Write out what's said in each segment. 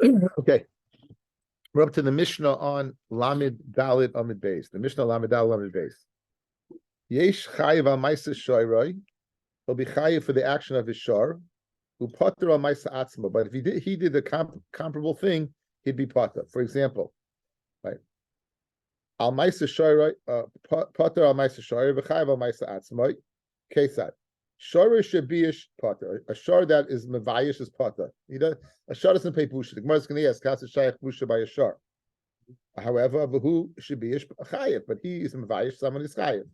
Okay. We're up to the Mishnah on Lamed Dalit Amid Beis. The Mishnah Lamed Dalit Amid Beis. Yesh chayiv al ma'isa shoyroi. He'll be chayiv for the action of his shor. Who potter al ma'isa atzma. But if he did a comparable thing, he'd be potter. For example, right? Al ma'isa shoyroi, potter al ma'isa shoyroi, v'chayiv al ma'isa atzma. Kesad. Shor shabiyish potter. A shor that is mevayish is potter. A shor doesn't pay busha. The Gemara is going to ask, "Kas shayach busha by a shor?" However, who shabiyish chayiv, but he is mevayish. Someone is chayiv.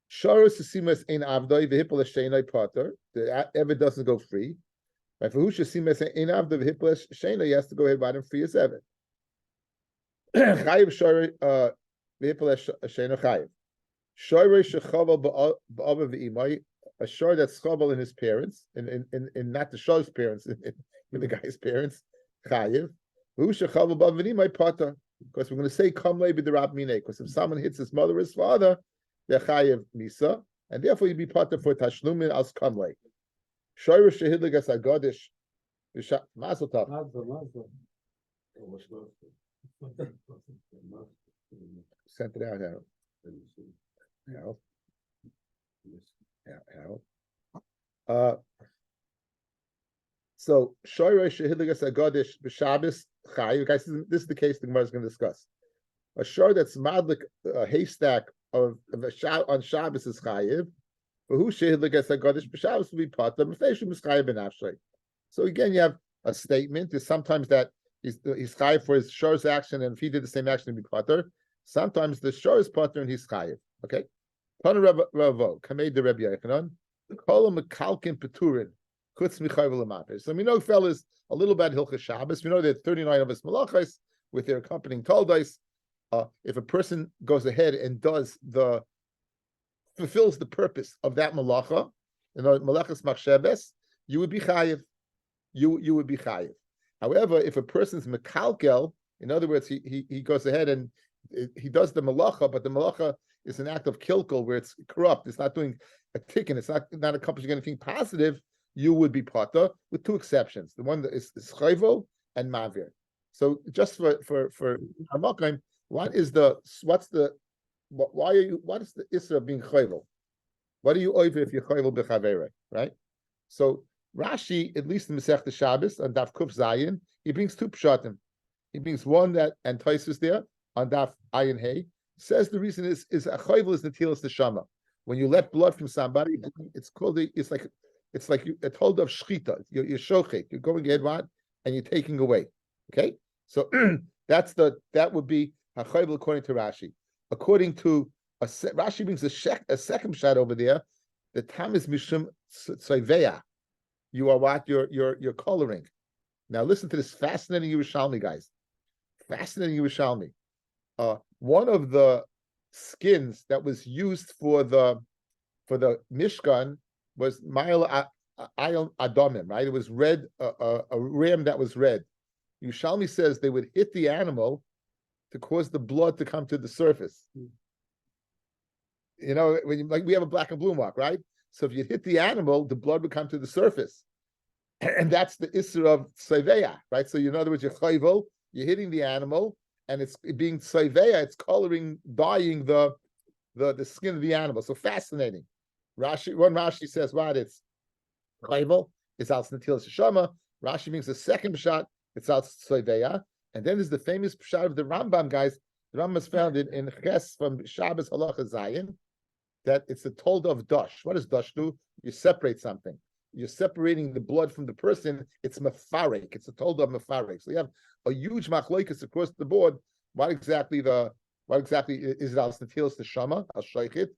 Shor sesimas ein avdoi v'hipol sheinai potter. The Eved doesn't go free. Right? For who sesimas ein avdoi v'hipol sheinai, he has to go ahead and free his Eved. Chayiv shor v'hipol sheinai chayiv. Shor shechaval ba'ava v'imai. A shor that's chaval in his parents, in not the shor's parents, in the guy's parents, chayiv. Who shechaval ba'ava v'imai potter. Because we're going to say kamlei b'derab minei. Because if someone hits his mother or his father, they're chayiv misa, and therefore you'd be potter for tashlumin as kamlei. Shor shehidligas agadish. Mazel tov. Sent it out, Harold. So Shoyrei Shehidligas Agadish B'Shabbos Chayiv. Guys, this is the case the Gemara is going to discuss. A shor that's madlik a haystack on Shabbos is Chayiv. For who Shehidligas Agadish B'Shabbos will be potter. Mefeshim is Chayiv ben Afshay. So again, you have a statement. There's sometimes that he's Chayiv for his shor's action, and if he did the same action, he'd be potter. Sometimes the shor is potter and he's Chayiv. Okay. So we know fellas a little about Hilchas Shabbos. We know that 39 of us malachas with their accompanying toldos. If a person goes ahead and fulfills the purpose of that malacha, malachas machsheves, you would be chayiv. You would be chayiv. However, if a person's mekalkel, in other words, he goes ahead and he does the malacha, but the malacha is an act of kilkel where it's corrupt. It's not doing a tikkun. It's not accomplishing anything positive. You would be potter with two exceptions. The one that is chayvo and mavir. So just for Hamakim, what is the issur of being chayvo? What do you over if you're chayvo b'chavera? Right. So Rashi, at least in Masechta Shabbos on Daf Kuf Zayin, he brings two pshatim. He brings one that and Taisus there on Daf Ayin Hey. Says the reason is a chayvel is netilas neshama. When you let blood from somebody, it's like a told of shchita. You're shochet. You're going ahead and you're taking away. Okay, so that would be a chayvel according to Rashi. According to Rashi brings a second shot over there. The tam is mishum tzayveya. You are what you're coloring. Now listen to this fascinating Yerushalmi, guys. Fascinating Yerushalmi. One of the skins that was used for the Mishkan was Ma'il Adomim, right? It was red, a ram that was red. Yerushalmi says they would hit the animal to cause the blood to come to the surface. You know, like we have a black and blue mark, right? So if you hit the animal, the blood would come to the surface. And that's the issur of Tzeveya, right? So in other words, you're chayvel, you're hitting the animal, and it's being tzeveya, it's coloring, dyeing the skin of the animal. So fascinating. Rashi says what it's chayvel, it's al netilas neshama. Rashi brings a second shot, it's al tzeveya, and then there's the famous shot of the Rambam, guys. The Rambam is found in Ches from Shabbos Halacha Zayin, that it's the tolda of dash. What does dash do? You separate something. You're separating the blood from the person. It's mefarek. It's a tolda of mefarek. So you have a huge machlokes across the board. What exactly is it al netilas neshama, al shaychit?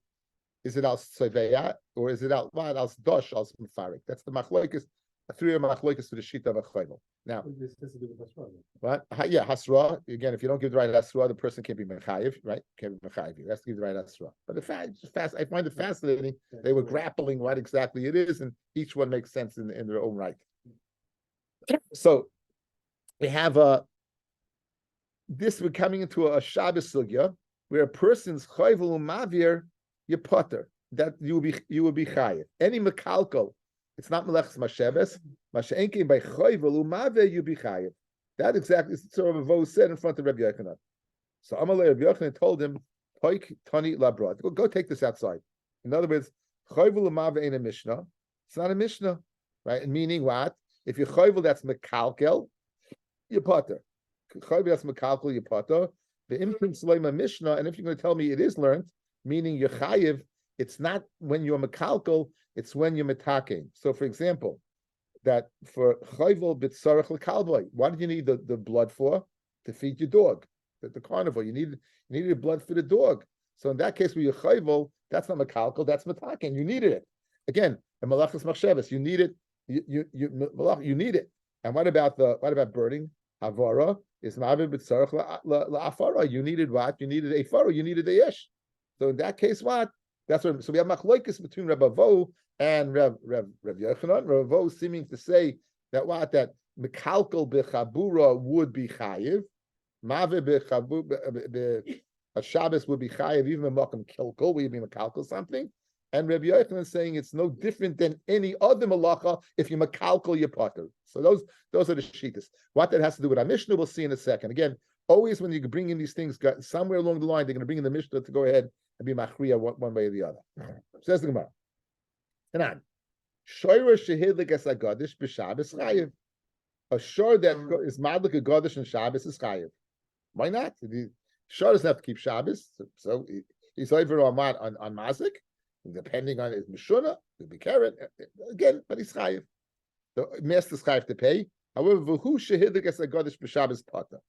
Is it al tzeveya, or is it al dash, al mefarek? That's the machlokes. Three machlokes for the shita of a chayvel. Now, what? Yeah, hasra. Again, if you don't give the right hasra, the person can't be mechayiv, right? Can't be mechayiv. You have to give the right hasra. But I find it fascinating. They were grappling what exactly it is, and each one makes sense in their own right. So we have we're coming into a Shabbos sugya where a person's chayvel umavir yepotter, that you will be chayiv. Any mekalkal. It's not melechs masheves. Masheenke by chayvel umave you be chayiv. That exactly is what Rabbi Vo said in front of Rabbi Yochanan. So Amalei Rabbi Yochanan told him, "Toik tani labrad. Go take this outside." In other words, chayvul l'mav ain't a mishnah. It's not a mishnah, right? And meaning what? If you chayvul, that's mekalkel, you potter. Chayvul, that's mekalkel, you potter. The imprint slema mishnah, and if you're going to tell me it is learned, meaning you're chayiv, it's not when you're mekalkel, it's when you're metaking. So, for example, that for chayvul b'tzarech l'kalboy, what did you need the blood for? To feed your dog. The carnivore, you needed blood for the dog. So in that case, where you're chayvul, that's not mekalkel, that's metaking. You needed it. Again, the malachas machshavas, you need it. You need it. And what about burning? Havara is ma'avid b'tzarech la'afara. You needed what? You needed a fara. You needed a ish. So in that case, what? That's what. So we have machlokes between Rabbi Vo and Rav Yochanan. Rabbi Vo seeming to say that what? That mekalkel b'chabura would be chayiv. Ma'avid b'chabura a Shabbos would be chayiv even a makam kilkel. We'd be mekalkel something. And Rabbi Yochanan is saying it's no different than any other malacha if you makalkel your potter. So those are the shittas. What that has to do with our Mishnah, we'll see in a second. Again, always when you bring in these things, somewhere along the line, they're going to bring in the Mishnah to go ahead and be machriya one way or the other. Says the Gemara. Tanan. Shoyra shehidlik es agadish b'Shabbos chayiv. A shor that is madlik a gadish and Shabbos is chayiv. Why not? The shor doesn't have to keep Shabbos, so he's over on mazik. Depending on his mishuna, it'll be carrot again, but he's chayiv. The master's chayiv to pay. However, v'hu shehidik es agadish b'Shabbos pata,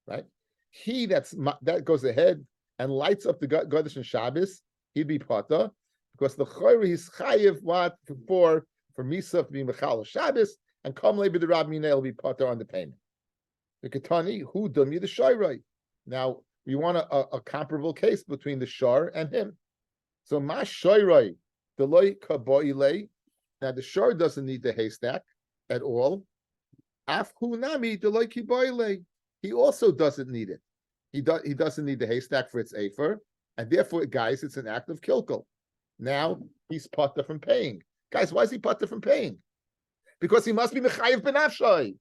right? He that goes ahead and lights up the gadish and Shabbos, he'd be pata because the chayri is chayiv what for misa being mechal Shabbos and come later the Rabbi will be pata on the payment. The ketani who dumi the shayrai. Now we want a comparable case between the shar and him. So ma shoyroi deloy kaboile. Now the shor doesn't need the haystack at all. Af hunami deloy kiboile. He also doesn't need it. He doesn't need the haystack for its afer, and therefore, guys, it's an act of kilkel. Now he's potter from paying. Guys, why is he potter from paying? Because he must be mechayev benafshay.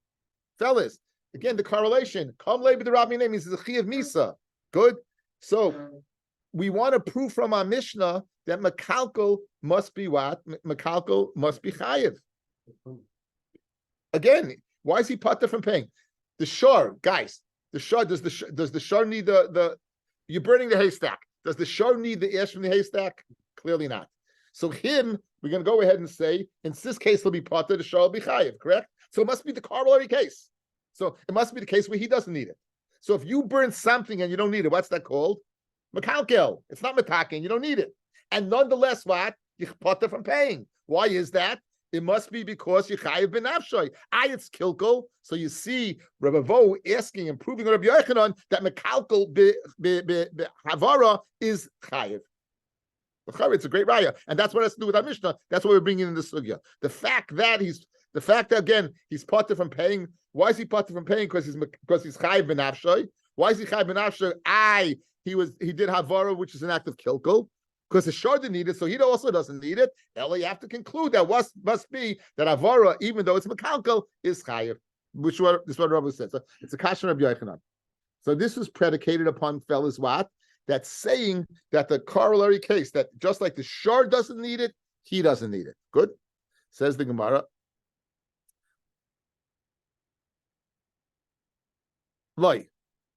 Fellas, again the correlation. Kam le b'derab minay means it's a chiyav misa. Good. So we want to prove from our Mishnah that mekalkel must be what? Mekalkel must be chayiv. Again, why is he potter from paying? The shor, guys. The shor does the shor need the? You're burning the haystack. Does the shor need the ash from the haystack? Clearly not. So him, we're going to go ahead and say in this case he'll be potter. The shor will be chayiv. Correct. So it must be the corollary case. So it must be the case where he doesn't need it. So if you burn something and you don't need it, what's that called? Mekalkel. It's not metaking. You don't need it. And nonetheless, what? You potter from paying. Why is that? It must be because you chayiv benafshay. It's kilkel. So you see Rabbi Vo asking and proving Rabbi Yochanan that mekalkel havara is chayiv. It's a great raya, and that's what has to do with our Mishnah. That's what we're bringing in the sugya. The fact that again he's potter from paying. Why is he potter from paying? Because he's chayiv benafshay. Why is he chayiv benafshay? He did havara, which is an act of kilkel, because the shor didn't need it, so he also doesn't need it. Ella, you have to conclude that must be that havara, even though it's mekalkel, is chayiv, which is what Rabbi said. So it's a kasha Rabbi Yochanan. So this was predicated upon fellas what? That's saying that the corollary case that just like the shor doesn't need it, he doesn't need it. Good, says the Gemara. Loi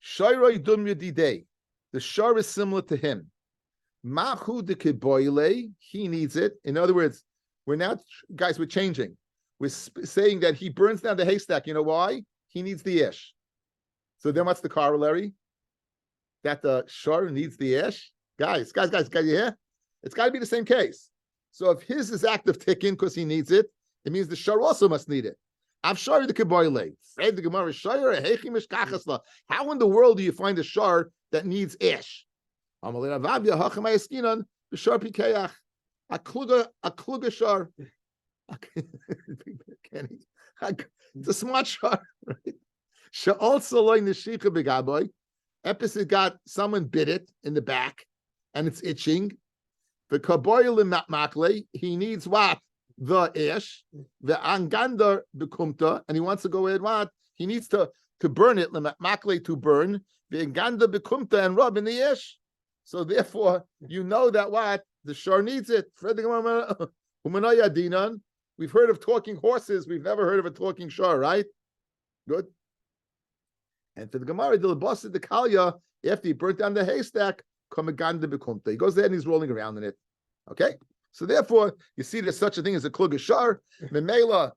shayroi dum yedidei. The shor is similar to him. Mahu de kiboile, he needs it. In other words, we're changing. We're saying that he burns down the haystack. You know why? He needs the ish. So then what's the corollary? That the shor needs the ish? Guys, you hear? It's got to be the same case. So if his is active ticking because he needs it, it means the shor also must need it. I've shor the kiboile. Said the Gemara, how in the world do you find a shor that needs ish? A kluga shor. It's a smart shor, right? She also like neshika begaboy. Epis got someone bit it in the back, and it's itching. The kaboy makle. He needs what? The ish. The angandar bekumta, and he wants to go ahead. What? He needs to to burn it, makle to burn, ve'ganda bekumta and rub in the ish. So therefore, you know that what the shor needs it. We've heard of talking horses. We've never heard of a talking shor, right? Good. And for the Gemara, the labasa the kalya, after he burnt down the haystack, kamaganda bekumta. He goes there and he's rolling around in it. Okay. So therefore, you see there's such a thing as a klug shor. Memela,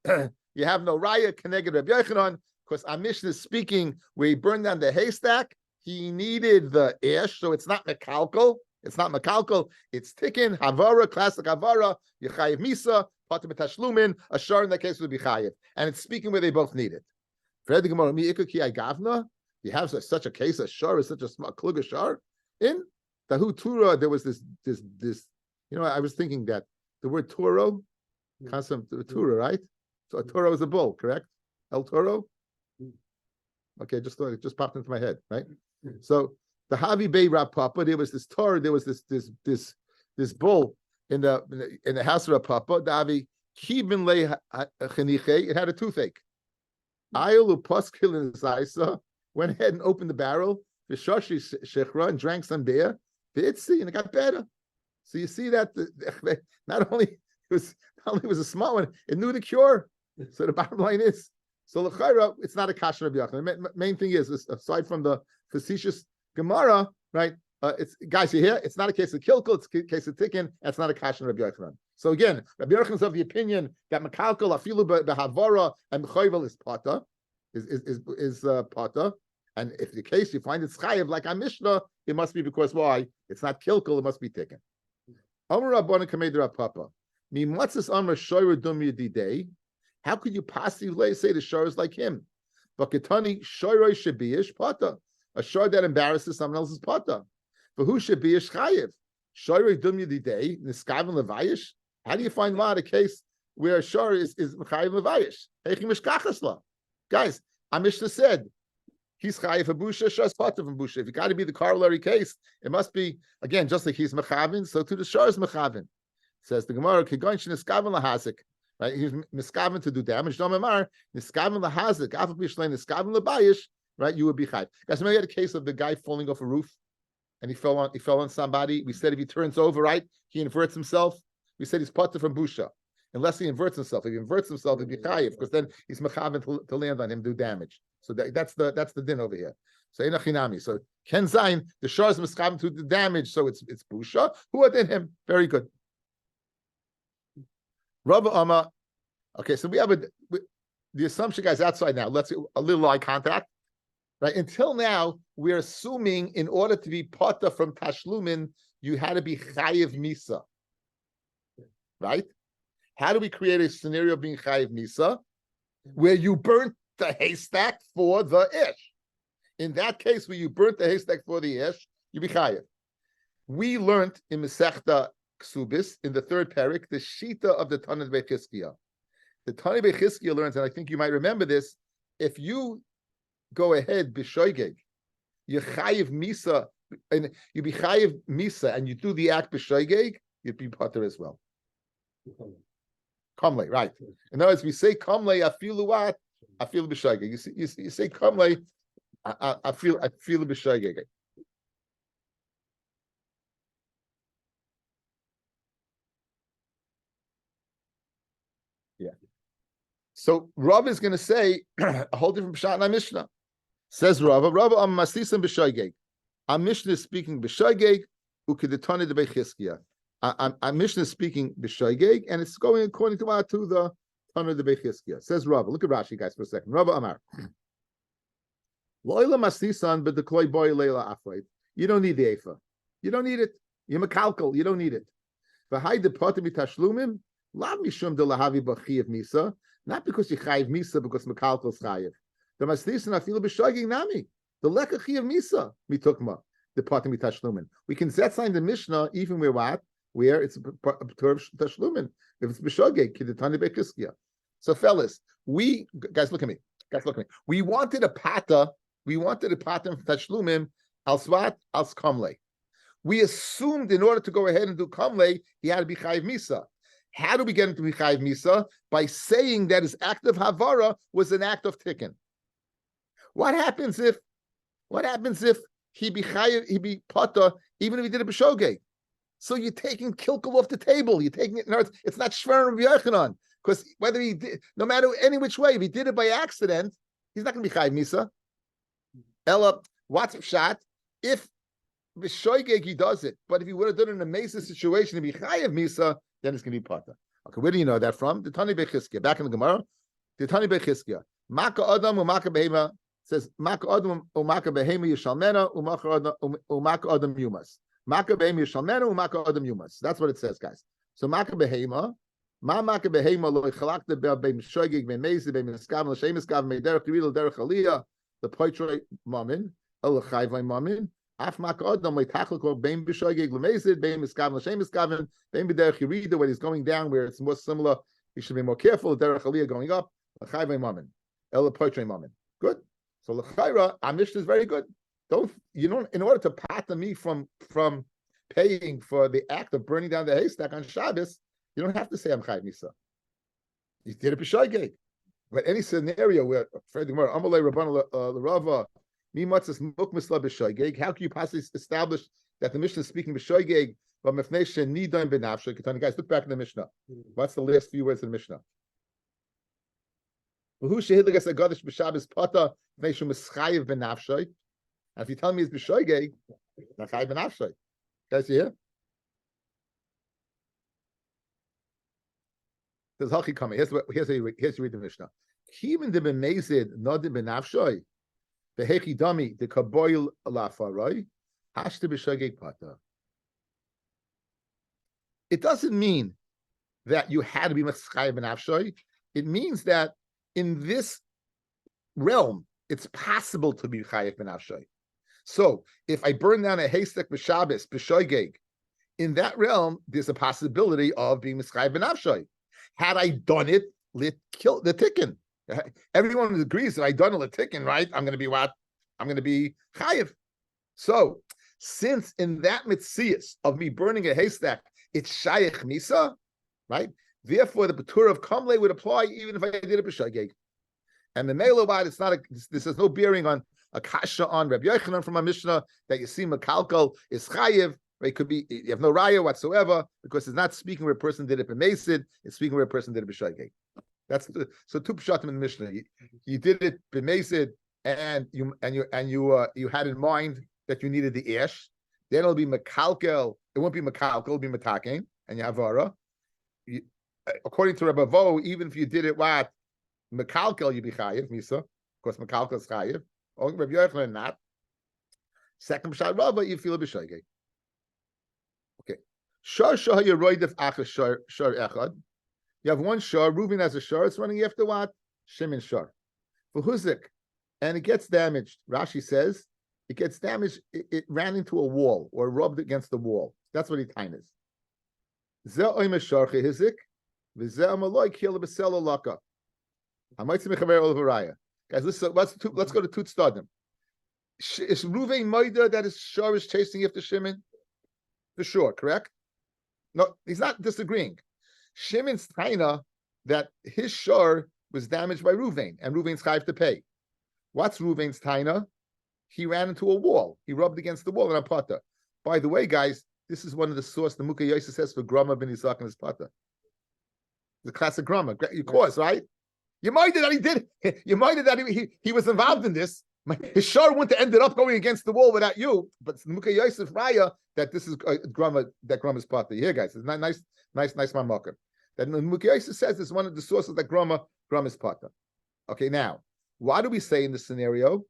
you have no raya connected Rabbi Yochanan, because our Mishnah is speaking where he burned down the haystack. He needed the ash, so it's not mekalkal. It's not mekalkal. It's tikkun havara, classic havara. Yechayev misa, patim tashlumin. A shor in that case would be chayev, and it's speaking where they both need it. You have such a case, a shor is such a small klug shor. In Tahu Tura, there was this. I was thinking that the word Toro comes from Tura, right? So a Toro is a bull, correct? El Toro. Okay, just popped into my head, right? So the Havi Bey Rav Papa, there was this Torah, there was this bull in the house of Rav Papa. The Havi Kibin Le Cheniche. It had a toothache. Ayalu Paskil in Zaisa went ahead and opened the barrel. The Shoshi Shechra and drank some beer. The Itzi, and it got better. So you see that not only was a small one, it knew the cure. So the bottom line is, so l'chayra, it's not a kasha Rabbi Yochanan. The main thing is, aside from the facetious Gemara, right? It's guys, you hear? It's not a case of kilkel, it's a case of tikkun. That's not a kasha Rabbi Yochanan. So again, Rabbi Yochanan is of the opinion that mekalkel afilu behavara and mechoyvel is pata, is pata. And if the case you find it's chayev like our Mishnah, it must be because why? It's not kilkel, it must be tikkun. Amar Rabbana Kamei Rav Papa. Mimatzis Amar Shoyer Dum Yedidei. How could you possibly say the shor is like him? But Ketani Shoyroi Shabiyish Pata. A shor that embarrasses someone else's pata. For who Shabiyish Chayev? Shoyroi Dum Yedidei Niskaven Levayish. How do you find a case where a shor is Chayev Levayish? Heichim Mishkachasla. Guys, our Mishnah said he's chayiv for busha, shas pata from busha. If you got to be the corollary case, it must be again just like he's mechavin. So to the shor is mechavin. Says the Gemara, kigoin sheniskaven lahazik. Right, he's miskaven to do damage. Domemar niskaven lahazik. Afal bishlein niskaven labayish. Right, you would be chayiv. Guys, remember you had a case of the guy falling off a roof, and he fell on somebody. We said if he turns over, right, he inverts himself. We said he's pata from busha. Unless he inverts himself. If he inverts himself, he'd be chayiv, because then he's mechavin to land on him, do damage. So that's the din over here. So inachinami. So Ken Zayin, the shor is mechavin to the damage, so it's busha. Who are in him? Very good. Rabbi Amma. Okay, so we have the assumption, guys, outside now. Let's a little eye contact. Right. Until now, we're assuming in order to be pata from tashlumin, you had to be chayiv misa. Right? How do we create a scenario of being chayiv misa where you burnt the haystack for the ish? In that case, where you burnt the haystack for the ish, you be chayiv. We learned in Masechta Ksubis in the third parak the shita of the Tanit Bechizkiya. The Tanit Bechizkiya learns, and I think you might remember this. If you go ahead b'shoigeg, you chayiv misa, and you be chayiv misa, and you do the act b'shoigeg, you'd be pater as well. Kamle, right? In other words, we say kamle, afilu what? Afilu b'shoigeg. You say kamle, afilu b'shoigeg. Yeah. So Rav is going to say a whole different pshat in our Mishnah. Says Rav am maslisim b'shoigeg. Our Mishnah is speaking b'shoigeg ukedetani de bechizkiya. Our Mishnah is speaking b'shoigeg, and it's going according to the Tanur de bechizkiya. Says Rav. Look at Rashi, guys, for a second. Rav Amar. Lo'ila maslisan b'dekloi boy leila afraid. You don't need the ephah. You don't need it. You're mekalkal. You don't need it. V'hai depotim b'tashlumim. Lav mishum de lahavi b'chiyav misa, not because you chayiv misa, because mekalkal is chayiv. The maslisin afilu b'shoigeg nami. The leka chiyav misa mitukma the patim mitashlumin. We can set sign the Mishnah even where it's tashlumin if it's b'shoigeg kidetani bechizkiya. So fellas, guys look at me. We wanted a pata. We wanted a patim tashlumin al swat al skamle. We assumed in order to go ahead and do kamle, he had to be chayiv misa. How do we get him to be chayiv misa? By saying that his act of havara was an act of tikkun. What happens if he be pata even if he did it b'shogeg? So you're taking kilkel off the table. You're taking it. It's not shver Rabbi Yochanan, because whether he did, no matter any which way, if he did it by accident, he's not going to be chayiv misa. Ella, what's a shot? If b'shogeg he does it, but if he would have done it in a mesa situation to be chayiv misa, then it's going to be pata. Okay, where do you know that from? The Tani Bechizkiah, back in the Gemara. The Tani Bechizkiah, Maka Adam u'Maka Behema says Maka Adam u'Maka Behema Yishalmena u'Maka Adam Yumas. Maka Behema Yishalmena u'Maka Adam Yumas. That's what it says, guys. So Maka Behema, Maka Behema lo Yichalakta be'Beim Shogeg be'Beim Mezi be'Beim Eskav l'Shem Eskav me'Derech Yiril Derech Aliyah the Poitrei Mamin El Chayvay Mamin. Af Maka Adam le'Tachlek be'Beim B'Shogeg l'Mezid be'Beim Eskav l'Shem Eskav be'Beim B'Derech Yirida when he's going down where it's more similar. You should be more careful. Derech Aliyah going up. L'Chayvay Mamin El Poitrei Mamin. Good. So l'chayra, our Mishnah is very good. In order to pater me from paying for the act of burning down the haystack on Shabbos, you don't have to say I'm chayiv misa. You did it b'shogeg. But any scenario where Amalei Rabbana l'Rava mi matzas mukmisla b'shogeg, how can you possibly establish that the Mishnah is speaking b'shogeg? But mefnei shenidaim b'nafshay. Guys, look back in the Mishnah. What's the last few words of the Mishnah? Who shehidligas agadish b'Shabbos pata meishu mischayiv b'nafshay. And if you tell me it's b'shogeg, not chayiv b'nafshay. Guys, you hear? There's haki coming. Here's how you read the Mishnah. Even the b'mezid nodim b'nafshay, b'hechi dami the kaboil lafarai hashta b'shogeg pata. It doesn't mean that you had to be mischayiv b'nafshay. It means that in this realm, it's possible to be chayiv b'nafshay. So if I burn down a haystack b'Shabbos b'shogeg, in that realm, there's a possibility of being mischayiv b'nafshay. Had I done it, kill the tikkun. Everyone agrees that I done it tikkun, right? I'm going to be what? I'm going to be chayiv. So since in that mitzias of me burning a haystack, it's shayich misa, right? Therefore, the Batur of Kamle would apply even if I did it b'shogeg. And the Melobad, it's not this has no bearing on a kasha on Rabbi Yochanan from a Mishnah that you see Makalkal is chayiv. It could be you have no raya whatsoever because it's not speaking where a person did it b'meisid. It's speaking where a person did it b'shogeg. That's so two pshatim in the Mishnah. You did it b'meisid and you had in mind that you needed the ash. Then it'll be Makalkel. It won't be Makalkel. It'll be Mataking and Yavara. According to Rabbi Vo, even if you did it what Mekalkel, you'd be chayiv misa. Of course, Mekalkel is chayiv. Only Rabbi Yochanan not. Second pshat Rabbi, you feel a b'shogeg. Okay. Shar shah yeroidef achas shar echad. You have one shar. Reuven has a shar. It's running after what? Shimon shar. For huzik, and it gets damaged. Rashi says it gets damaged. It ran into a wall or rubbed against the wall. That's what he tainas. Zeh oimer shar chehizik. Guys, let's go to Tut Stadim. Is Ruvain Moida that his shar is chasing after Shimon? For sure, correct? No, he's not disagreeing. Shimon's taina that his shar was damaged by Ruvain, and Ruvain's chayiv to pay. What's Ruvain's taina? He ran into a wall. He rubbed against the wall in a pata. By the way, guys, this is one of the source the Mukha Yosef says for Grama ben Yisach and his pata. The classic grammar, of course, right? You might that he did. You might that he was involved in this. His shar wouldn't have ended up going against the wall without you. But Mukha Yosef Raya that this is grammar. That grammar is part of here, guys. It's not nice marker. That Mukha Yosef says is one of the sources that grammar is part of. Okay, now why do we say in this scenario?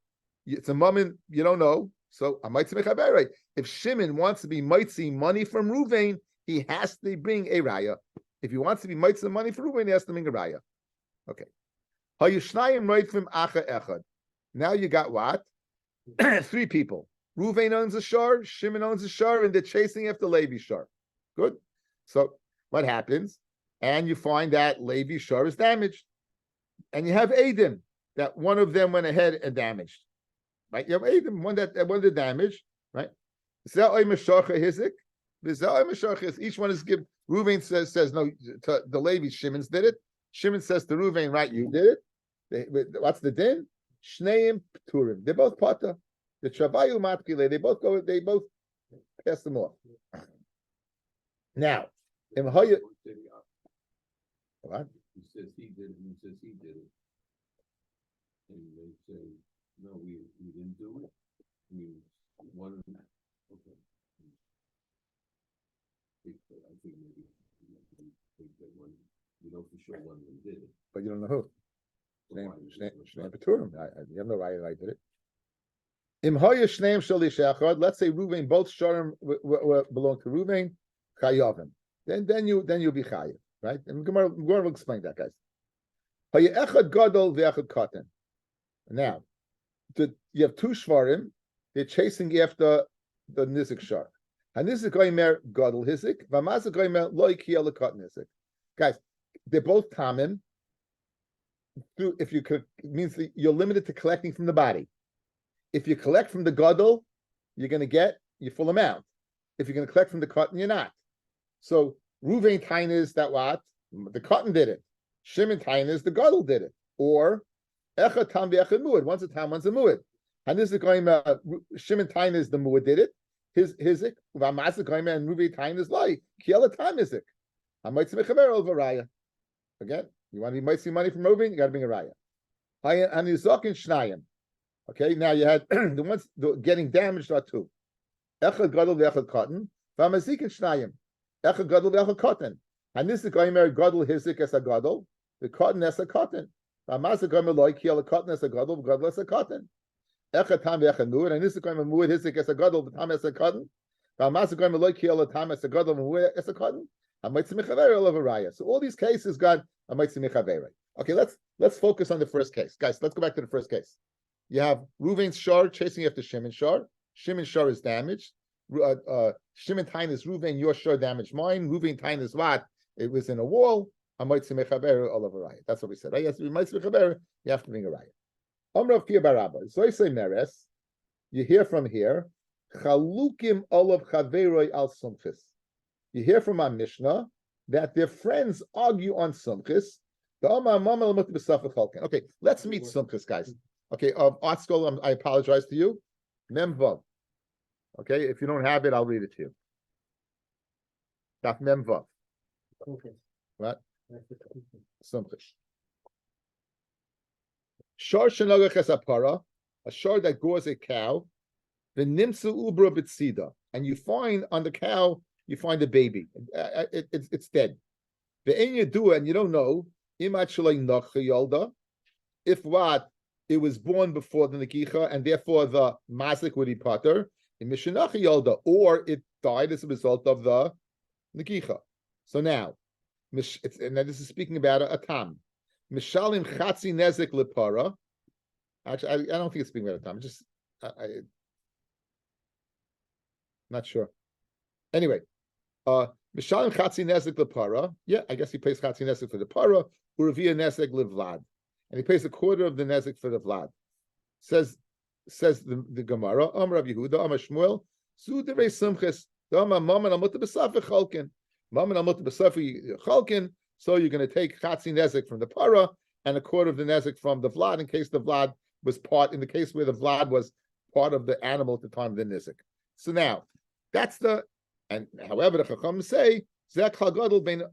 It's a moment you don't know. So I might say if Shimon wants to be mitzi money from Ruvain, he has to bring a raya. If he wants to be mitzvah money for Reuven, he has to bring a raya. Okay. Now you got what? Three people. Reuven owns a shar, Shimon owns a shar, and they're chasing after Levi's shar. Good. So what happens? And you find that Levi's shar is damaged. And you have Adam, that one of them went ahead and damaged. Right? You have Adam, one that damaged, right? Each one is given. Reuven says no to the Levi. Shimon's did it. Shimon says to Reuven, right, you did it. What's the din? Shneim Pturim. They're both Pata. The Travayu Matkile, they both pass them off. Now, what? He says he did it, and he says he did it. And they say, no, we didn't do it. I mean, one of them. Okay. I think maybe that one, you know for sure one of them did it. But you don't know who. Shneim Pturim. You have no right I did it. Let's say Ruvain, both Shorim belong to Ruvain, Chayavim. Then you'll be Chayav, right? And Gemara will explain that, guys. Echad Gadol ve'echad Katan. Now, you have two Shvarim. They're chasing after the Nizik Shar. And Nizik Goymer Gadol Hizik, Vamazik Goymer Loi Kiel Katan Hizik. Guys, they're both Tamim. If you could, it means that you're limited to collecting from the body. If you collect from the Gadol, you're going to get your full amount. If you're going to collect from the cotton, you're not. So Ruvain Tain is that what? The cotton did it. Shimon Tain is the Gadol did it. Or Echad Tam v'Echad Muad. One's a Tam, one's a Muad. And this is going Shimon Tain is the Muad did it. His Vamazik going and Ruvain Tain is like Kiela Tam Izik. I might say Mechaber over Raya. Again, you want to be might see money from Ruvain, you got to bring a Raya. And Yizokin Shnayim. Okay, now you had the ones getting damaged are two. Echad Gadol ve'echad Katan. V'amazik Shnayim. Echad Gadol ve'echad Katan. And this is going to Gadol Hizik as a Gadol. The Katan as a Katan. V'amazik going to like Kiel a Katan as a Gadol. Gadol as a Katan. Echad Tam ve'echad Muad. And this is going to Muad Hizik as a Gadol. The Tam as a Katan. V'amazik going to like Kiel a Tam as a Gadol. Muad as a Katan. I might see Mechaver all over Raya. So all these cases got I might see Mechaver. Okay, let's focus on the first case, guys. Let's go back to the first case. You have Ruvain's Shar chasing after Shimon Shar. Shimon Shar is damaged. Shimon Tain is Ruvain, your Shar damaged mine. Ruvain Tain is what? It was in a wall. I might say Mechaber all over Raya. That's what we said. Right? Yes, we might say Mechaber, you have to bring a Raya. Amrav Pia Barabba. So I say Meres. You hear from here. Chalukim olav chaveroi al sumchis. You hear from our Mishnah that their friends argue on sumchis. Okay, let's meet sumchis, guys. Okay, Art School, I apologize to you. Memvav. Okay, if you don't have it, I'll read it to you. Daf Memvav. What? Sumchis. Shar shenogach es apara, a shar that gores a cow. The nimsu ubra b'tzida, and you find on the cow, you find a baby. It's dead. The ein you do it, and you don't know. Imat shalei nacha yolda. If what? It was born before the Nekicha, and therefore the Mazik would be Potter, in Mishanacha Yolda, or it died as a result of the Nekicha. So now, and now this is speaking about a Tam. Mishalim Chatzi Nezik Lepara. Actually, I don't think it's speaking about a Tam. Just, not sure. Anyway, Mishalim Chatzi Nezik Lepara. Yeah, I guess he pays Chatzi Nezik for the Para. Uravia Nezik Levlad. And he pays a quarter of the nezik for the vlad. Says the Gemara, Amar Rabbi Yehuda, Amar Shmuel, Su Derei Simchis, Amar Maman Amut B'Safi Chalkin, Maman Amut B'Safi Chalkin. So you're going to take Chatzi nezik from the para and a quarter of the nezik from the vlad, in case the vlad was part. In the case where the vlad was part of the animal at the time of the nizik. So now that's the. And however the Chacham say Zek Hagadol Ben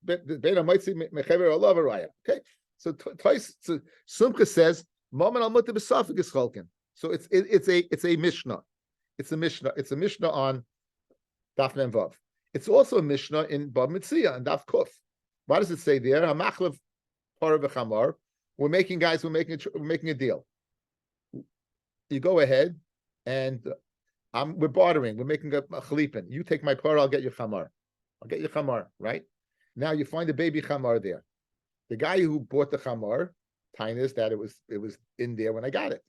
Amaitzi Mechaver Olav Araya. Okay. So Sumcha says, "Maman al muta b'safik is chalkin." So it's a Mishnah. It's a Mishnah on Daf Vav. It's also a Mishnah in Bab Mitzia and Daf Kuf. What does it say there? Hamachlev para v'chamar. We're making a deal. You go ahead, and we're bartering. We're making a chalipin. You take my para, I'll get your chamar. I'll get your chamar. Right now, you find a baby chamar there. The guy who bought the chamar, Tainis, that it was in there when I got it.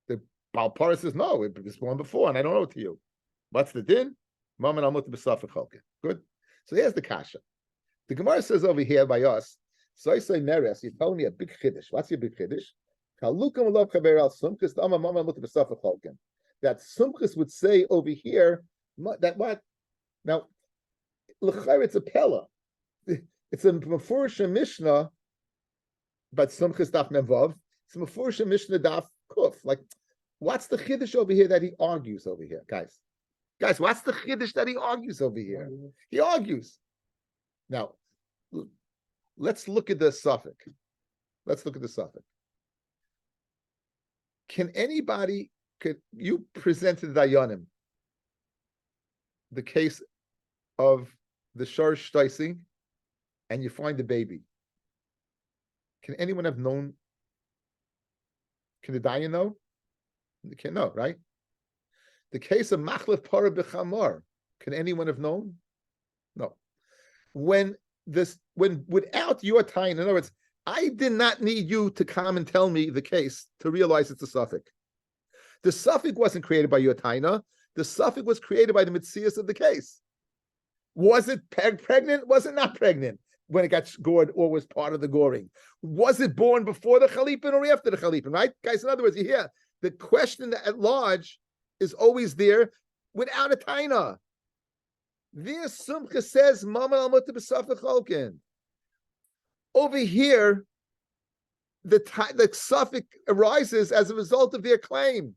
The Baal Parah says, no, it was born before, and I don't owe it to you. What's the din? Good. So here's the kasha. The Gemara says over here by us, so I say Meres, you're telling me a big chiddush. What's your big chiddush? That Sumchis would say over here, that what? Now, it's a Pella. It's a Mefurish Mishnah, but Sumchis Daf Memvav It's Mefurish Mishnah Daf Kuf. Like, what's the chiddush over here that he argues over here, guys? Guys, what's the chiddush that he argues over here? He argues. Now, let's look at the suffix. Let's look at the suffix. Could you present to the Dayanim the case of the Shar Shtaising and you find the baby? Can anyone have known? Can the Dayan know? They can't know, right? The case of Machlef Para B'Chamor, can anyone have known? No. When without your time, in other words, I did not need you to come and tell me the case to realize it's a suffix. The suffix wasn't created by your taina. The suffix was created by the mitzias of the case. Was it pregnant? Was it not pregnant when it got gored or was part of the goring? Was it born before the chalipin or after the chalipin? Right, guys. In other words, you hear the question at large is always there without a taina. There, Sumcha says, "Mama al muta b'safek cholkin." Over here, the suffix arises as a result of their claim.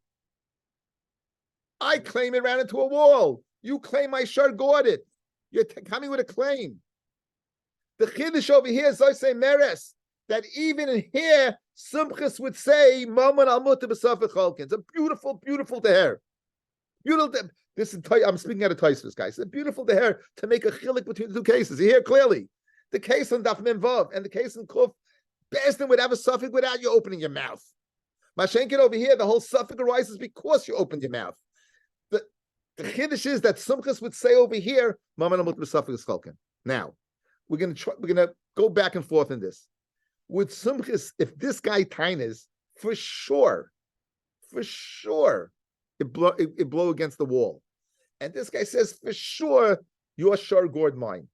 I claim it ran into a wall. You claim I shar gored it. You're coming with a claim. The chiddush over here is I say meres that even in here, Sumchus would say Maman al muta b'safek cholkin. It's a beautiful, beautiful to hear. Beautiful. This is I'm speaking out of Tosfos, guys. It's beautiful to hear to make a chilik between the two cases. You hear clearly the case on Daf Mem Vav and the case in Kuf. Bezdin would have a suffix without you opening your mouth. Mashenkin over here, the whole suffix arises because you opened your mouth. The chiddush is that Sumchus would say over here, Maman al muta b'safek cholkin. Now we're gonna go back and forth in this. With Sumchus, if this guy Tainas, for sure, it blow against the wall. And this guy says, for sure, you're shar gored mine.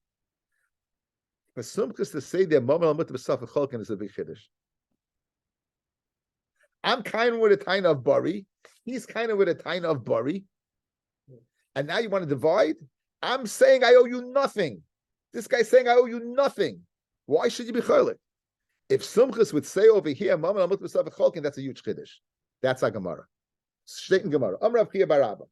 For Sumchus to say that Maman al muta b'safek cholkin is a big chiddush. I'm kind of with a taina of bari. He's kind of with a taina of bari. And now you want to divide? I'm saying I owe you nothing. This guy's saying I owe you nothing. Why should you be chaylik? If Sumchus would say over here, Maman al muta b'safek cholkin, that's a huge chiddush. That's a Gemara. Straight in Gemara. Amrav Chia Barabba.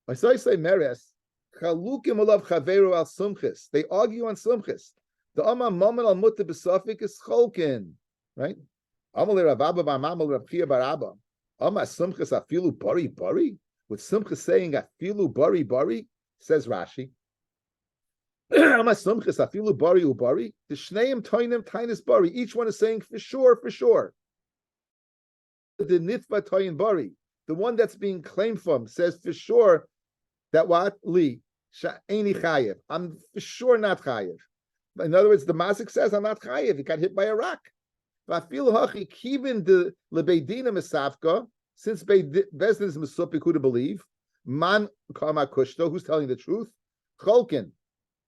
I say meres chalukim olav chaveru al Sumchus. They argue on Sumchus. The Amma Maman al muta b'safek is cholkin, right? Amal Rabba b'Amal Rav Chia Barabba. Amma Sumchus afilu bari. With Sumchus saying afilu bari, says Rashi. Amma Sumchus afilu bari. The shneim toinim tainis bari. Each one is saying for sure. The nitva toin bari. The one that's being claimed from says for sure that what? Li. Sha'eni chayev. I'm for sure not chayev. In other words, the mazik says I'm not chayev. He got hit by a rock. V'afilu hachi kivin de lebeidina mesafka. Since Bezdin is mesupik, who to believe? Man kama kushto. Who's telling the truth? Cholkin.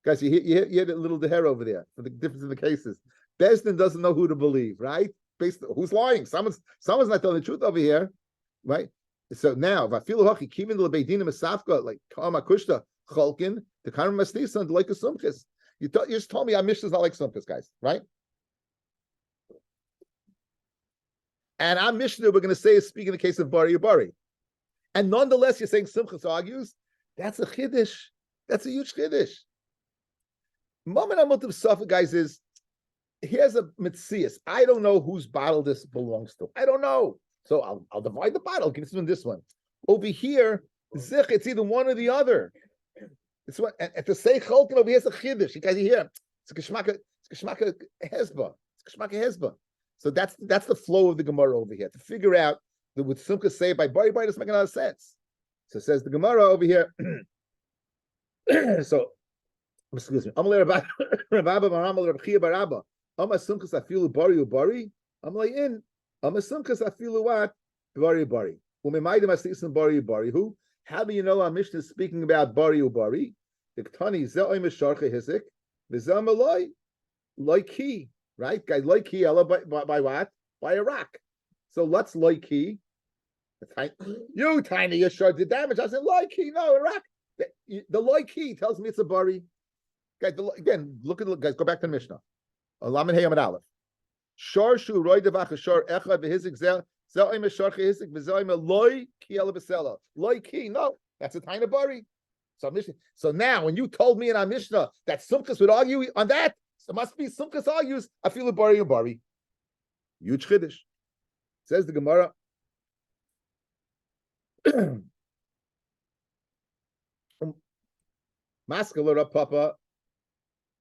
Guys, you hear the little deher over there for the difference in the cases. Bezdin doesn't know who to believe, right? Who's lying? Someone's not telling the truth over here, right? So now, vafilu hachi kivin lebeidina mesafka, like kama kushta cholkin the kind of mastisa like a sumchis. You just told me our Mishnah is not like sumchis, guys, right? And our Mishnah we're going to say is speaking in the case of bari. And nonetheless, you're saying sumchis argues. That's a chiddush. That's a huge chiddush. Maman al muta b'safek, guys, is here's a mitzias. I don't know whose bottle this belongs to. I don't know. So I'll divide the bottle. Give this one, this one. Over here, zich, it's either one or the other. It's one. And to say cholkin over here is a chiddush. You guys hear? It's a kishmaka hezba. It's a kishmaka hezba. So that's the flow of the Gemara over here to figure out that with Sumka say by bari doesn't make a lot of sense. So it says the Gemara over here. So excuse me. Amalei Rabba Maramal Rav Chia Barabba. Ama Sumkas afilu bari. Amalei in. Ama Sumkas afilu what? Bari. Umemaydim asisim bari. Who? How do you know our Mishnah is speaking about bari? The Ktani ze'oy mesharche hizik. V'zamaloi loiki. Right, guys, loiki by what? By a rock. So let's loiki. You tiny, you showed the damage. I said loiki, no, a rock. The loiki tells me it's a bari. Guys, again, look at guys. Go back to the Mishnah. Lamed Hey Amud Aleph. Sharshu roy devach shar echad v'hizik zel oime sharche hizik v'zel oime loy ki ela b'sela. Loy ki, no, that's a tiny bari. So now, when you told me in our Mishnah that Sumkas would argue on that, so must be Sumkas argues, I feel a bari or bari. Huge chiddush. Says the Gemara. Maskala Papa,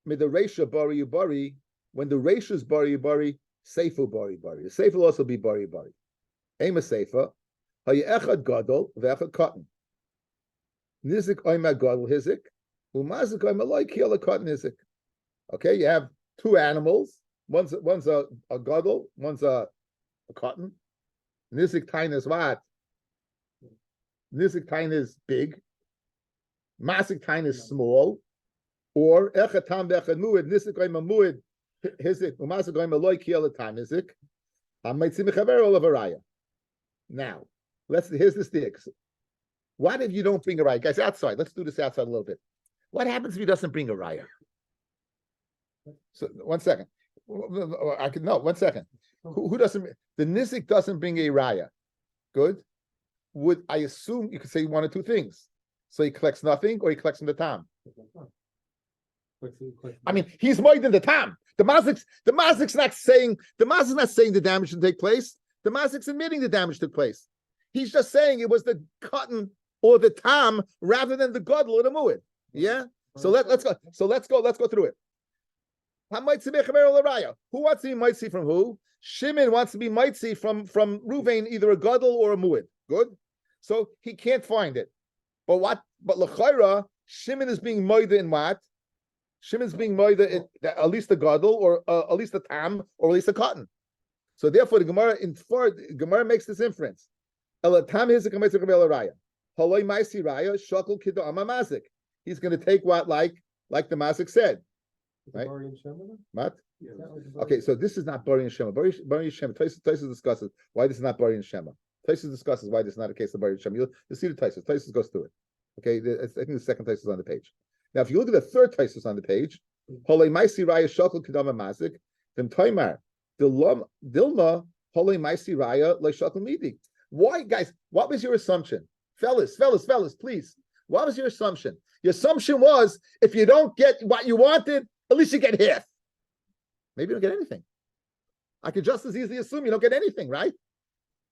mid the Resha bari bari. When the Resha is bari bari, Seifa bari bari. The Seifa will also be bari bari. Aim a Seifa. Hayechad gadol ve'echad cotton. Nizik oima gadol hizik. Umazik oima loy kiel a cotton hizik. Okay, you have two animals. One's a gadol, one's a cotton. Nizik tain is what? Nizik tain is big. Masik tain is small. Or echad tam ve'echad muid. Nizik oima muid hizik. Umazik oima loy kiel a tam hizik. Hamaitzi mechaver olav araya. Now, here's the sticks. What if you don't bring a raya? Guys, outside. Let's do this outside a little bit. What happens if he doesn't bring a raya? So 1 second. One second. Who doesn't? The nizik doesn't bring a raya. Good. Would I assume you could say one or two things? So he collects nothing, or he collects from the tam. I mean, he's more than the tam. The mazik's not saying the damage should take place. The mazik's admitting the damage took place. He's just saying it was the cotton or the tam rather than the gadol or the muad. Yeah. So let's go. So let's go through it. Who wants to be mitzi from who? Shimon wants to be mitzi from Ruvain, either a gadol or a muad. Good. So he can't find it. But l'chayra, Shimon is being moida in what? Shimon's being moida in at least the gadol or at least the tam or at least the cotton. So therefore, the Gemara makes this inference. He's going to take what like the mazik said, right? What? Okay, so this is not Bari and Shema. Bari and Shema. Taisus discusses why this is not Bari and Shema. Taisus discusses why this is not a case of Bari and Shema. You'll see the Taisus. Taisus goes through it. Okay, I think the second Taisus is on the page. Now, if you look at the third Taisus on the page, then Taimar. Dilma holy maisi raya leishakal midi. Why, guys? What was your assumption, fellas? Please, what was your assumption? Your assumption was if you don't get what you wanted, at least you get half. Maybe you don't get anything. I could just as easily assume you don't get anything, right?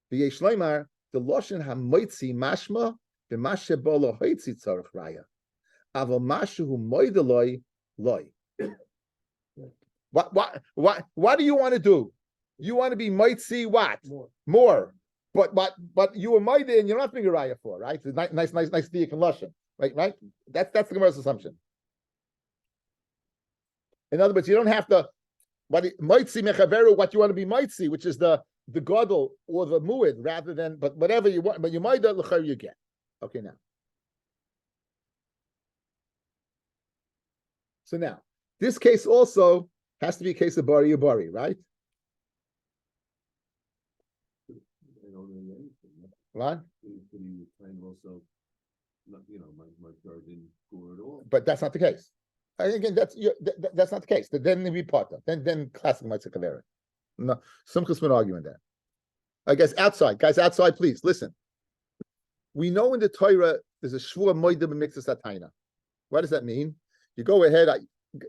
The Yeshleimar the loshen hamoitzi mashma b'mashe bolo hoitzi tzarich raya aval mashu hu moideloi loy. What do you want to do? You want to be mitzi what? More. But you were mighty and you're not being a raya for, right? It's nice diak and lashon, right? That's the Gemara's assumption. In other words, you don't have to mitzi mechaveru what you want to be mitzi, which is the gadol or the muid, rather than but whatever you want, but you might l'chayr you get. Okay, now. So now this case also has to be a case of bari bari, right? What? Also, my car didn't go at all. But that's not the case. Again, that's not the case. Then we part of. Then classic mitzvah kavera. No, some been arguing that. I guess outside, guys, outside, please listen. We know in the Torah there's a shvua moedim b'miktzas atayna. What does that mean? You go ahead.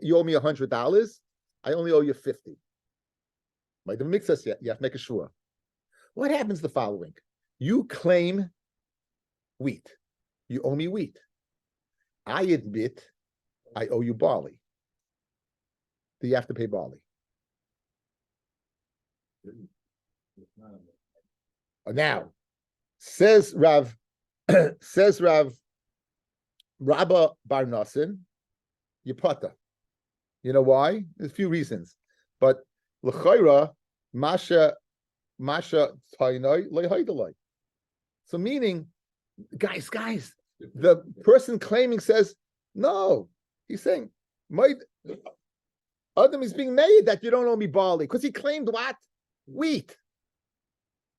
You owe me $100. I only owe you 50. Moedim b'miktzas, you have to make a shvua. What happens the following? You claim wheat. You owe me wheat. I admit I owe you barley. Do you have to pay barley? Now, says Rav Rabba Bar Nosson, you pata. You know why? There's a few reasons. But l'chayra, masha tainoi lehaydaloi. So meaning, guys, the person claiming says, no. He's saying, Adam is being made that you don't owe me barley. Because he claimed what? Wheat.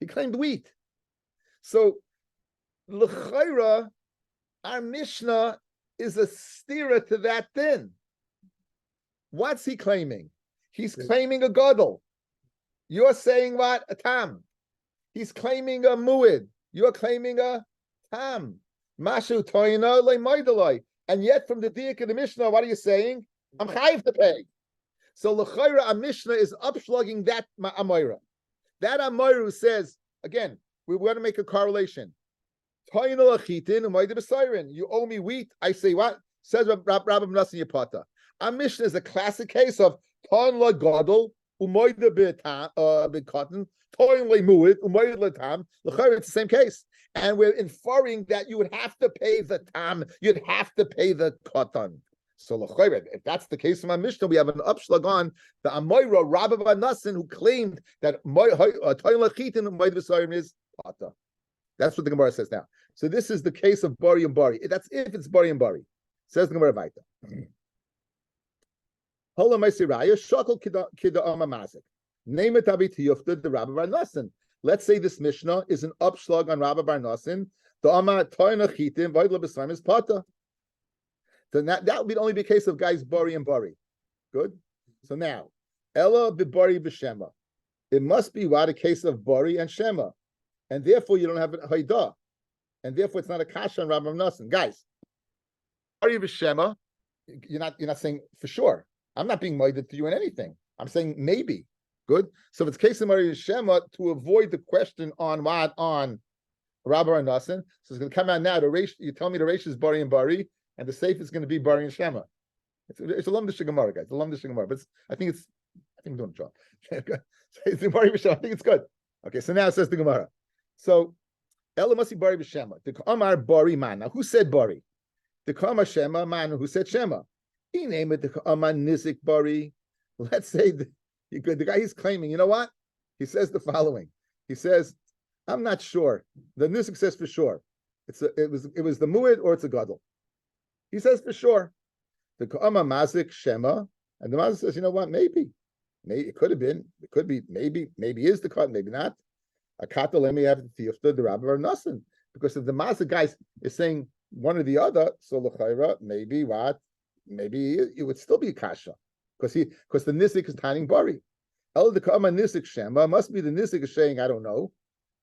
He claimed wheat. So, l'chayra, our Mishnah is a stira to that din. What's he claiming? He's claiming a gadol. You're saying what? A tam. He's claiming a muid. You're claiming a tam. Mashu toyina le'moidaloi. And yet, from the diak of the Mishnah, what are you saying? I'm chayiv to pay. So l'chayra, a Mishnah is upslugging that amoira. That amoira says, again, we want to make a correlation. Toyina lachitin u'moida b'sayrin. You owe me wheat. I say what? Says Rabbi Mnasan Yapata. A Mishnah is a classic case of ton la gadol u'moida b'cotton. Toyin le'muid u'moida l'tam. L'chayra, it's the same case. And we're inferring that you would have to pay the tam, you'd have to pay the cotton. So if that's the case in my Mishnah, we have an upshlag on the Amoira, Rabbi Mnasan, who claimed that Toyin Lachitin and Moed V'Sarim is Pata. That's what the Gemara says now. So this is the case of Bari and Bari. That's if it's Bari and Bari. Says the Gemara Vaita. Hola Meisiraya, Shakal Kida Amamazik. Name it Abi Tiyufta, the Rabbi Mnasan. Let's say this Mishnah is an upshlag on Rabbi Mnasan. The Amma Toyin Lachitin, Moed V'Sarim is Pata. Then that would only be a case of guys Bari and Bari. Good. So now, Ella b'Bari b'Shema. It must be what a case of Bari and Shema, and therefore you don't have a Haidah, and therefore it's not a kasha on Rabbi Mnasan. Guys, Bari b'Shema, you're not saying for sure. I'm not being moided to you in anything. I'm saying maybe. Good. So if it's case of Bari b'Shema, to avoid the question on what on Rabbi Mnasan, so it's going to come out now. You tell me the ratio is Bari and Bari. And the safe is going to be Bari and Shema. It's a Lumdish Gemara, guys. It's a Lumdish Gemara, but I think I'm doing a job. It's Bari B'Shema. I think it's good. Okay, so now it says the Gemara. So Ella must be Bari B'Shema. The Amar Bari man. Now who said Bari? The Amar Shema man. Who said Shema? He named it the Amar Nizik Bari. Let's say the guy he's claiming. You know what? He says the following. He says, "I'm not sure." The Nizik says for sure. It was the Mu'id or it's a Gadol. He says for sure. The Ka'ama Mazik Shema, and the Mazik says, you know what? Maybe it could have been. It could be. Maybe is the cut. Maybe not. Akata let me have the Tiyufta the Rabbi Mnasan, because if the Mazik guy is saying one or the other, so l'chayra maybe what? Maybe it would still be a kasha because the Nisik is tanning Bari. El the Ka'ama Nisik Shema must be the Nisik is saying I don't know,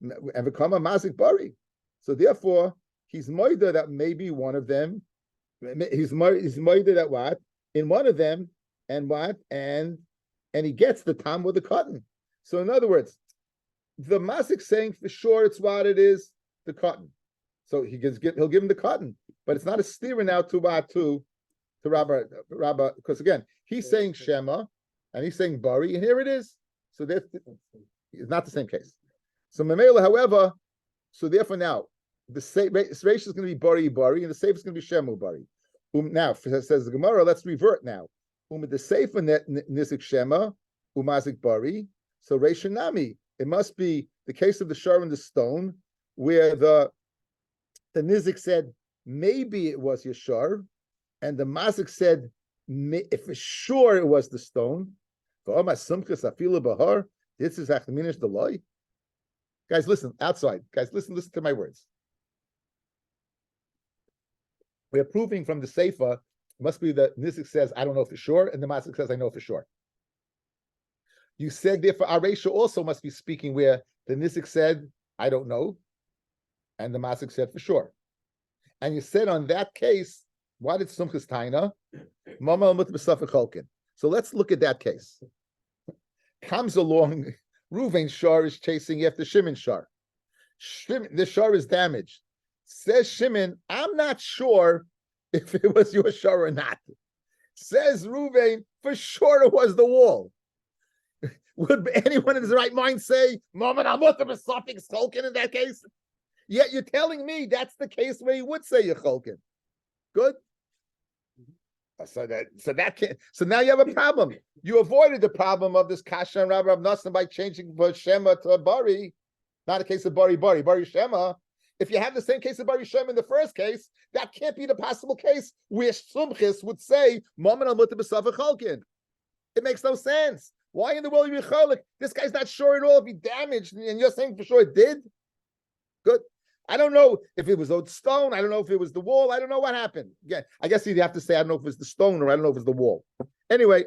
and the Ka'ama Mazik Bari. So therefore he's moida that maybe one of them. He's moided at what in one of them, and what and he gets the tam with the cotton. So in other words, the masik saying for sure it's what it is the cotton. So he'll give him the cotton, but it's not a steer now to what to Rabbi because again he's saying Shema and he's saying Bari, and here it is. So that's it's not the same case. So Mamela, however, so therefore now. The ratio is going to be Bari, and the safe is going to be Shemu Bari. Now, says the Gemara, let's revert now. The safe Nizik Shema, Umazik Bari. So ratio Nami, it must be the case of the shar and the stone, where the Nizik said maybe it was Yashar, and the Mazik said if for sure it was the stone. This is Achminish the loy. Guys, listen outside. Guys, listen to my words. We are proving from the Seifa, it must be that Nizik says, I don't know for sure, and the Masik says, I know for sure. You said, therefore, our ratio also must be speaking where the Nizik said, I don't know, and the Masik said for sure. And you said on that case, why did Sumchas Taina? So let's look at that case. Comes along, Reuven Shar is chasing after Shimon Shar. The Shar is damaged. Says Shimon, I'm not sure if it was your shar or not. Says Reuven, for sure it was the wall. Would anyone in his right mind say, Moment, I'm with the suffix cholkin in that case? Yet you're telling me that's the case where you would say you're cholkin. Good. So now you have a problem. You avoided the problem of this kasha and Rabbi Mnasan by changing Shema to Bari. Not a case of Bari Shema. If you have the same case of Bari Shema in the first case, that can't be the possible case where Sumchis would say, Moment al mutter b'safek cholkin. It makes no sense. Why in the world are you cholik? This guy's not sure at all if he damaged, and you're saying for sure it did? Good. I don't know if it was old stone. I don't know if it was the wall. I don't know what happened. Again, I guess you'd have to say, I don't know if it was the stone or I don't know if it was the wall. Anyway,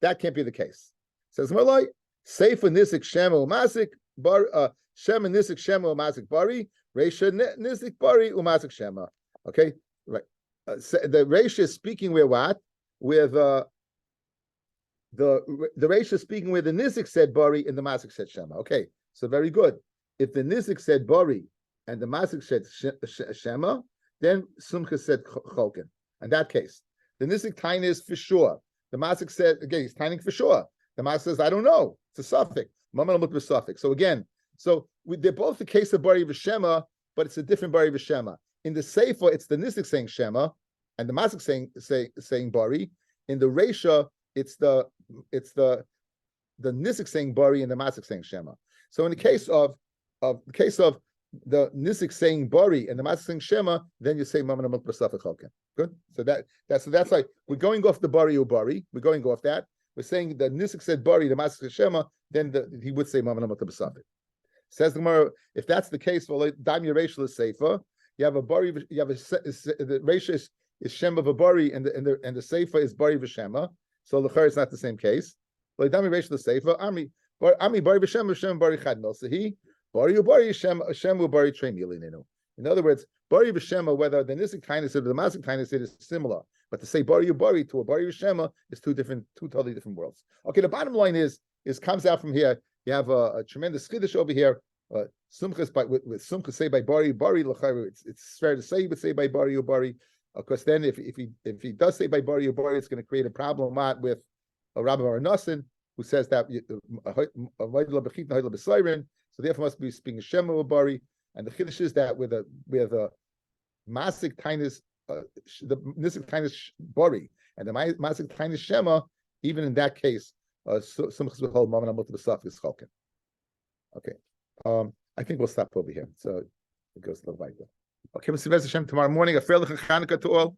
that can't be the case. Says Malay, Seifa nisik shema umasik bar shema nisik shema umasik bari reisha nisik bari umasik shema. Okay, right. The reisha is speaking with what? With the reisha is speaking where the nisik said bari and the masik said shema. Okay, so very good. If the nisik said bari and the masik said shema, then sumcha said cholkin. In that case, the nisik tiny is for sure. The masik said again, he's tiny for sure. The masik says, I don't know. It's a suffix. Suffix. So again, they're both the case of bari v'shema, but it's a different bari v'shema. In the seifa, it's the nisik saying shema, and the masik saying bari. In the reisha, it's the nisik saying bari and the masik saying shema. So in the case of the nisik saying bari and the masik saying shema, then you say mamana mut b'safek cholken. Good. So that's like we're going off the bari or bari. We're going off that. We're saying the nisik said bari, the masik said shema. Then he would say mamana mut b'safek. Says the Gemara, if that's the case, well, dam yeresh l'seifa. You have a bari. You have the reisha is shema v'bari, and the seifa is bari v'shema. So l'char is not the same case. But dam yeresh l'seifa. Ami bari v'shema shema bari chad milsahi. Bari ubari shema ubari trei milinenu. In other words, bari v'shema, whether the nisik kindness or the masik kindness is similar, but to say bari ubari to a bari v'shema is two totally different worlds. Okay, the bottom line is comes out from here. You have a tremendous chiddush over here. Sumchas with sumchas say by bari l'chayru. It's fair to say he would say by bari ubari. Of course, then if he does say by bari ubari, it's going to create a problem with Rabbi Arnason, who says that so therefore must be speaking shema ubari. And the chiddush is that with a masik tainis, the nisik tainis bari and the masik tainis shema, even in that case, sumchas will hold mamana mut b'saf is cholken. Okay. I think we'll stop over here. So it goes a little like that. Okay, Mr. Hashem, tomorrow morning, a fair Chanukah to all.